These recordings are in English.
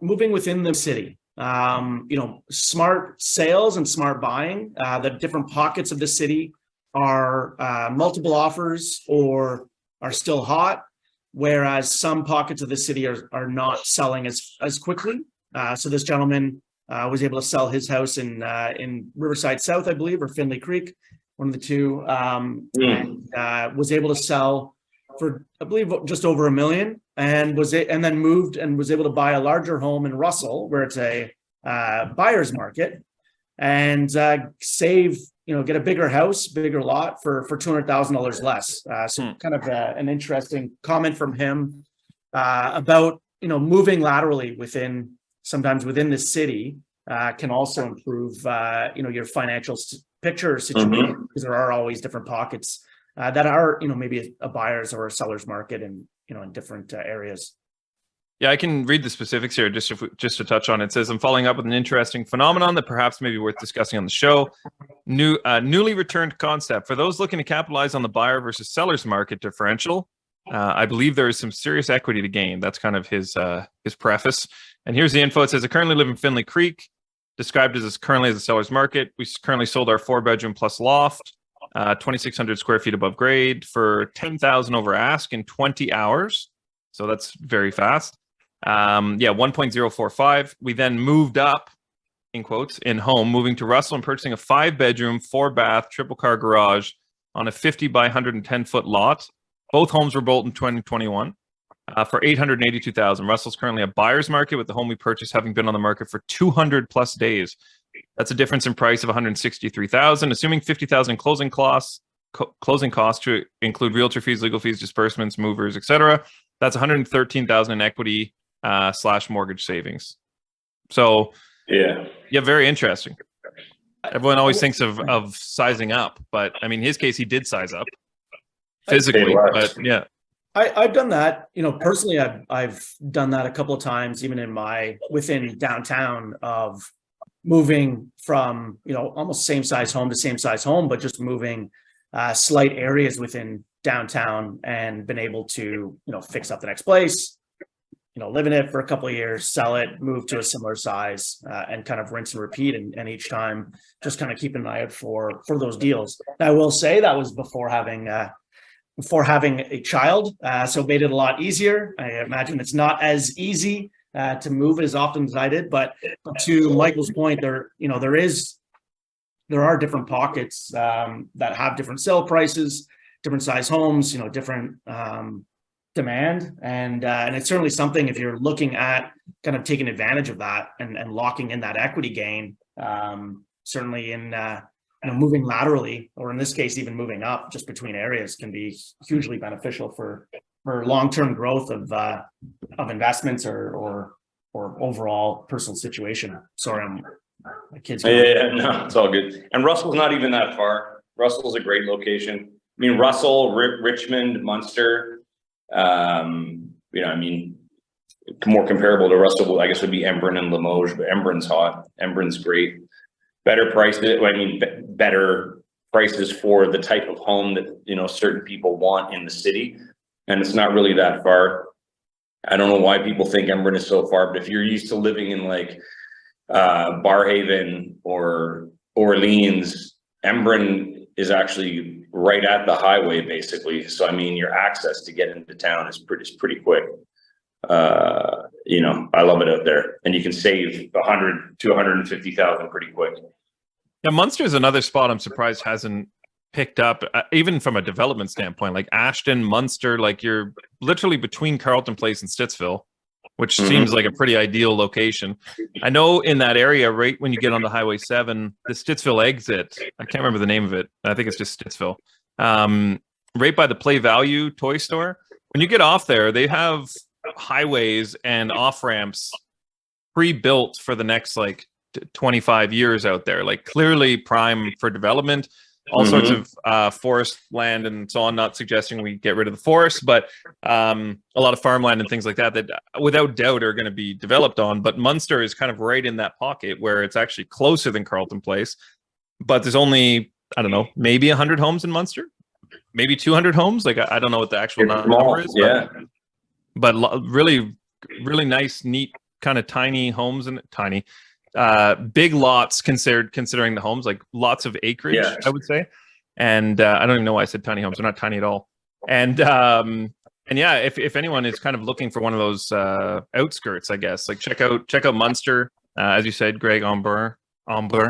moving within the city. Smart sales and smart buying. The different pockets of the city are multiple offers or are still hot, whereas some pockets of the city are not selling as quickly. So this gentleman was able to sell his house in Riverside South, I believe, or Findlay Creek, one of the two, and was able to sell for, I believe, just over $1 million, and then moved and was able to buy a larger home in Russell, where it's a buyer's market, and save, get a bigger house, bigger lot for $200,000 less. So kind of an interesting comment from him about, moving laterally sometimes within the city can also improve, your financial picture situation, because there are always different pockets that are, maybe a buyer's or a seller's market in different areas. Yeah, I can read the specifics here just to touch on it. It says, I'm following up with an interesting phenomenon that perhaps may be worth discussing on the show. Newly returned concept. For those looking to capitalize on the buyer versus seller's market differential, I believe there is some serious equity to gain. That's kind of his preface. And here's the info. It says, I currently live in Findlay Creek, described as currently as a seller's market. We currently sold our 4-bedroom plus loft, 2,600 square feet above grade, for $10,000 over ask in 20 hours. So that's very fast. 1.045. We then moved up, in quotes, in home, moving to Russell and purchasing a 5-bedroom, 4-bath, triple car garage on a 50 by 110 foot lot. Both homes were built in 2021 for $882,000. Russell's currently a buyer's market, with the home we purchased having been on the market for 200 plus days. That's a difference in price of $163,000, assuming $50,000 closing costs to include realtor fees, legal fees, disbursements, movers, etc. That's $113,000 in equity / mortgage savings. So yeah, very interesting. Everyone always thinks of sizing up, but I mean, in his case, he did size up physically. But yeah, I've done that. Personally, I've done that a couple of times, even within downtown, of moving from almost same size home to same size home, but just moving slight areas within downtown, and been able to fix up the next place, live in it for a couple of years, sell it, move to a similar size, and kind of rinse and repeat, and each time just kind of keep an eye out for those deals. I will say that was before having a child, so it made it a lot easier. I imagine it's not as easy to move as often as I did, but to Michael's point, there are different pockets that have different sale prices, different size homes, different demand, and it's certainly something, if you're looking at kind of taking advantage of that and locking in that equity gain, certainly in moving laterally, or in this case even moving up just between areas, can be hugely beneficial for long-term growth of investments or overall personal situation. Sorry, my kids. Yeah, no, it's all good. And Russell's not even that far. Russell's a great location. I mean, Russell, Richmond, Munster. More comparable to Russell, I guess, would be Embrun and Limoges, but Embrun's hot. Embrun's great. Better prices. Better prices for the type of home that certain people want in the city, and it's not really that far. I don't know why people think Embrun is so far, but if you're used to living in Barhaven or Orleans, Embrun is actually right at the highway, basically. So I mean, your access to get into town is pretty quick. I love it out there, and you can save $100,000 to $150,000 pretty quick. Yeah, Munster is another spot I'm surprised hasn't picked up, even from a development standpoint. Like Ashton, Munster, you're literally between Carleton Place and Stittsville, which seems like a pretty ideal location. I know in that area, right when you get onto Highway 7, the Stittsville exit, I can't remember the name of it. I think it's just Stittsville. Right by the Play Value toy store. When you get off there, they have highways and off-ramps pre-built for the next 25 years out there, clearly prime for development. All sorts of forest land and so on, not suggesting we get rid of the forest, but a lot of farmland and things like that without doubt are going to be developed on. But Munster is kind of right in that pocket where it's actually closer than Carleton Place, but there's only, I don't know, maybe 100 homes in Munster, maybe 200 homes. I don't know what the actual number is. Yeah. But really, really nice, neat kind of tiny homes and big lots considering the homes, like lots of acreage, Yeah. I would say. And I don't even know why I said tiny homes. They're not tiny at all. And yeah, if anyone is kind of looking for one of those outskirts, I guess, like check out Munster, as you said, Greg, Amber. I'm trying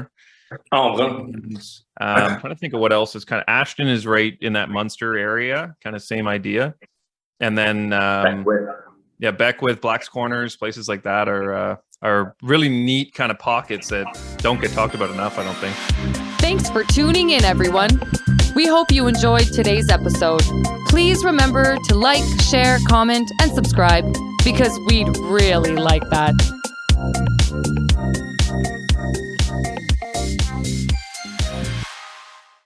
to think of what else is kind of Ashton is right in that Munster area, kind of same idea. And then Beckwith, Black's Corners, places like that are really neat kind of pockets that don't get talked about enough, I don't think. Thanks for tuning in, everyone. We hope you enjoyed today's episode. Please remember to like, share, comment, and subscribe because we'd really like that.